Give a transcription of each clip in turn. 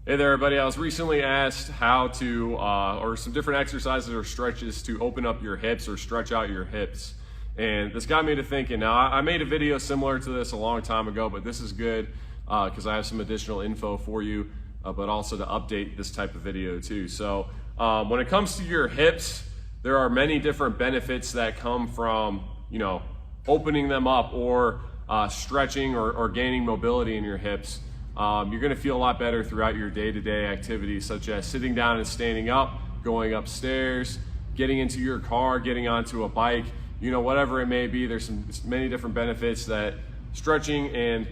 Hey there, everybody. I was recently asked how to, or some different exercises or stretches to open up your hips or stretch out your hips. And this got me to thinking. Now, I made a video similar to this a long time ago, but this is good because I have some additional info for you, but also to update this type of video too. So when it comes to your hips, there are many different benefits that come from, opening them up or stretching or gaining mobility in your hips. You're going to feel a lot better throughout your day-to-day activities, such as sitting down and standing up, going upstairs, getting into your car, getting onto a bike, whatever it may be. There's many different benefits that stretching and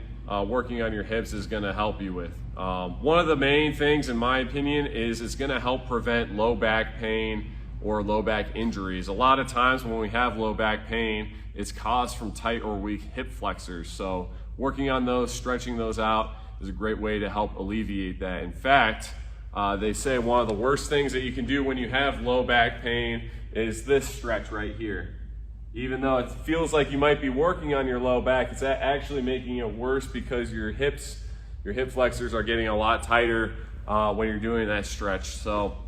working on your hips is going to help you with. One of the main things, in my opinion, is it's going to help prevent low back pain or low back injuries. A lot of times when we have low back pain, it's caused from tight or weak hip flexors. So working on those, stretching those out, is a great way to help alleviate that. In fact, they say one of the worst things that you can do when you have low back pain is this stretch right here. Even though it feels like you might be working on your low back, it's actually making it worse because your hip flexors are getting a lot tighter when you're doing that stretch. So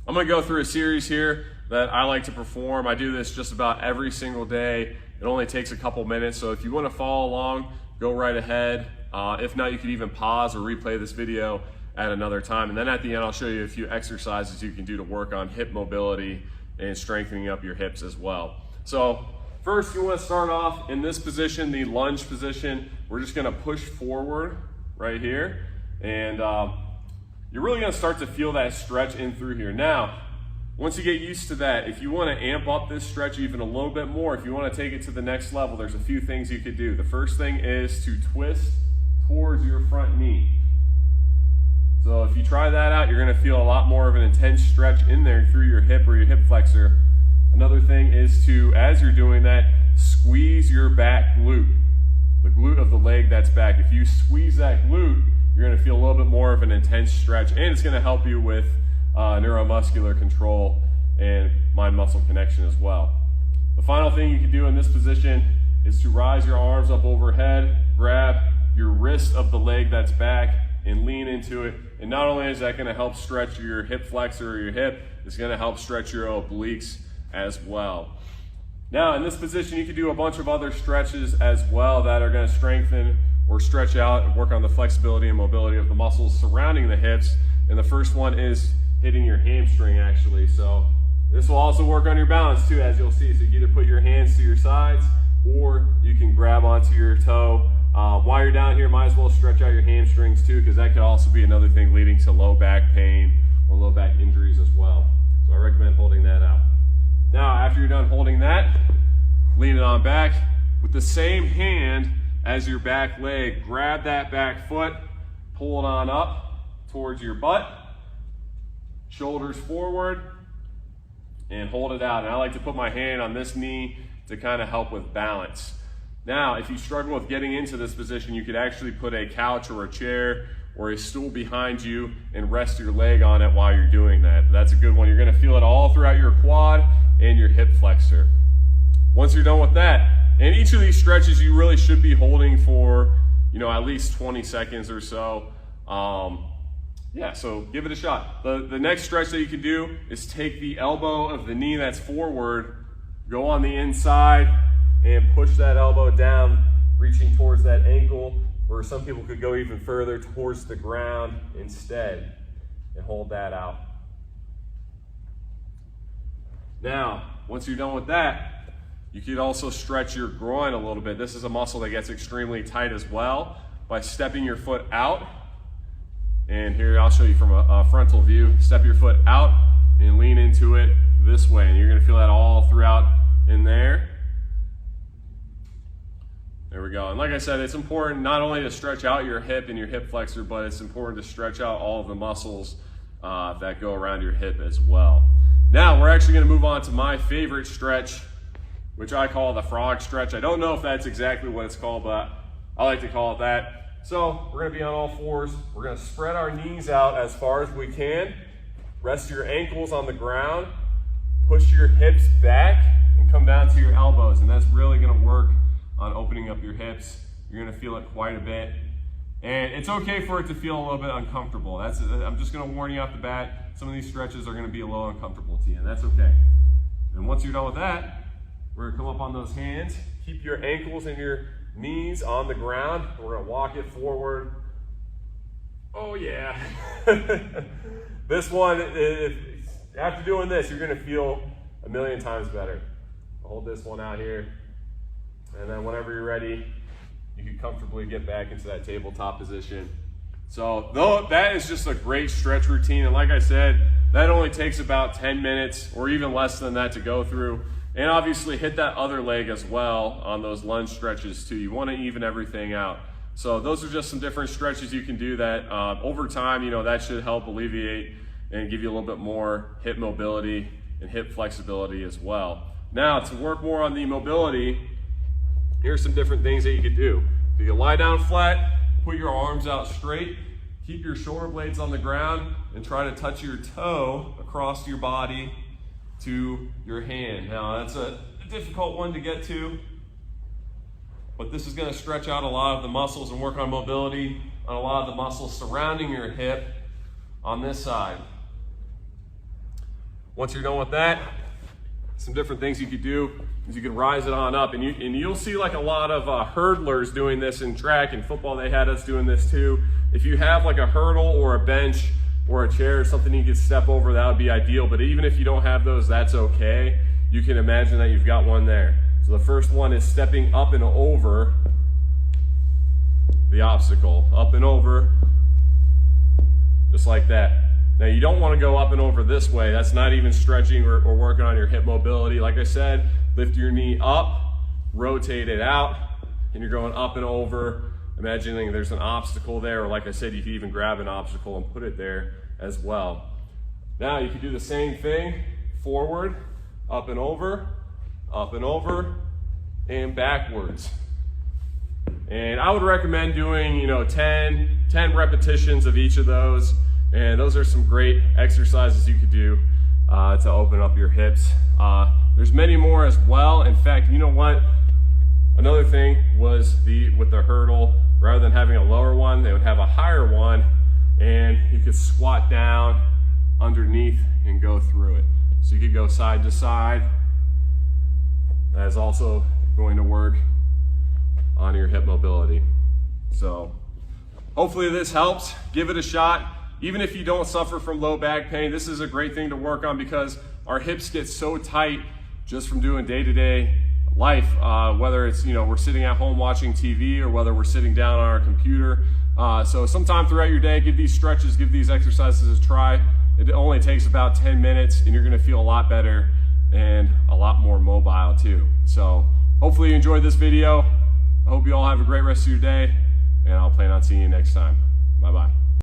I'm gonna go through a series here that I like to perform. I do this just about every single day. It only takes a couple minutes, so if you wanna follow along, go right ahead. If not, you could even pause or replay this video at another time. And then at the end, I'll show you a few exercises you can do to work on hip mobility and strengthening up your hips as well. So first, you want to start off in this position, the lunge position. We're just going to push forward right here. And you're really going to start to feel that stretch in through here. Now, once you get used to that, if you want to amp up this stretch even a little bit more, if you want to take it to the next level, there's a few things you could do. The first thing is to twist towards your front knee. So if you try that out, you're going to feel a lot more of an intense stretch in there through your hip or your hip flexor. Another thing is to, as you're doing that, squeeze your back glute, the glute of the leg that's back. If you squeeze that glute, you're going to feel a little bit more of an intense stretch, and it's going to help you with neuromuscular control and mind-muscle connection as well. The final thing you can do in this position is to rise your arms up overhead, grab your wrist of the leg that's back and lean into it. And not only is that going to help stretch your hip flexor or your hip, it's going to help stretch your obliques as well. Now in this position, you can do a bunch of other stretches as well that are going to strengthen or stretch out and work on the flexibility and mobility of the muscles surrounding the hips. And the first one is hitting your hamstring actually. So this will also work on your balance too, as you'll see. So you can either put your hands to your sides or you can grab onto your toe. While you're down here, might as well stretch out your hamstrings too, because that could also be another thing leading to low back pain or low back injuries as well. So I recommend holding that out. Now, after you're done holding that, lean it on back. With the same hand as your back leg, grab that back foot, pull it on up towards your butt, shoulders forward, and hold it out. And I like to put my hand on this knee to kind of help with balance. Now, if you struggle with getting into this position, you could actually put a couch or a chair or a stool behind you and rest your leg on it while you're doing that. That's a good one. You're going to feel it all throughout your quad and your hip flexor. Once you're done with that, and each of these stretches you really should be holding for, at least 20 seconds or so. So give it a shot. The next stretch that you can do is take the elbow of the knee that's forward, go on the inside, and push that elbow down, reaching towards that ankle, or some people could go even further towards the ground instead, and hold that out. Now, once you're done with that, you could also stretch your groin a little bit. This is a muscle that gets extremely tight as well by stepping your foot out. And here, I'll show you from a frontal view. Step your foot out and lean into it this way, and you're gonna feel that all throughout in there. There we go. And like I said, it's important not only to stretch out your hip and your hip flexor, but it's important to stretch out all of the muscles that go around your hip as well. Now, we're actually going to move on to my favorite stretch, which I call the frog stretch. I don't know if that's exactly what it's called, but I like to call it that. So we're going to be on all fours. We're going to spread our knees out as far as we can. Rest your ankles on the ground. Push your hips back and come down to your elbows. And that's really going to work on opening up your hips. You're going to feel it quite a bit. And it's okay for it to feel a little bit uncomfortable. I'm just gonna warn you off the bat, some of these stretches are gonna be a little uncomfortable to you, and that's okay. And once you're done with that, we're gonna come up on those hands, keep your ankles and your knees on the ground. We're gonna walk it forward. Oh yeah. This one, after doing this, you're gonna feel a million times better. I'll hold this one out here, and then whenever you're ready, you can comfortably get back into that tabletop position. So that is just a great stretch routine, and like I said, that only takes about 10 minutes or even less than that to go through. And obviously hit that other leg as well on those lunge stretches too. You want to even everything out. So those are just some different stretches you can do that over time, that should help alleviate and give you a little bit more hip mobility and hip flexibility as well. Now, to work more on the mobility, here's some different things that you could do. You can lie down flat, put your arms out straight, keep your shoulder blades on the ground, and try to touch your toe across your body to your hand. Now, that's a difficult one to get to, but this is going to stretch out a lot of the muscles and work on mobility on a lot of the muscles surrounding your hip on this side. Once you're done with that, some different things you could do is you can rise it on up, and you'll see like a lot of hurdlers doing this in track and football. They had us doing this too. If you have like a hurdle or a bench or a chair or something you can step over, that would be ideal. But even if you don't have those, that's okay. You can imagine that you've got one there. So the first one is stepping up and over the obstacle, up and over, just like that. Now you don't want to go up and over this way. That's not even stretching or working on your hip mobility. Like I said, lift your knee up, rotate it out, and you're going up and over, imagining there's an obstacle there, or like I said, you can even grab an obstacle and put it there as well. Now you can do the same thing, forward, up and over, and backwards. And I would recommend doing, 10 repetitions of each of those. And those are some great exercises you could do to open up your hips. There's many more as well. In fact, you know what? Another thing was with the hurdle, rather than having a lower one, they would have a higher one, and you could squat down underneath and go through it. So you could go side to side. That is also going to work on your hip mobility. So hopefully this helps. Give it a shot. Even if you don't suffer from low back pain, this is a great thing to work on, because our hips get so tight just from doing day-to-day life, whether it's, we're sitting at home watching TV or whether we're sitting down on our computer. So sometime throughout your day, give these stretches, give these exercises a try. It only takes about 10 minutes and you're gonna feel a lot better and a lot more mobile too. So hopefully you enjoyed this video. I hope you all have a great rest of your day, and I'll plan on seeing you next time. Bye-bye.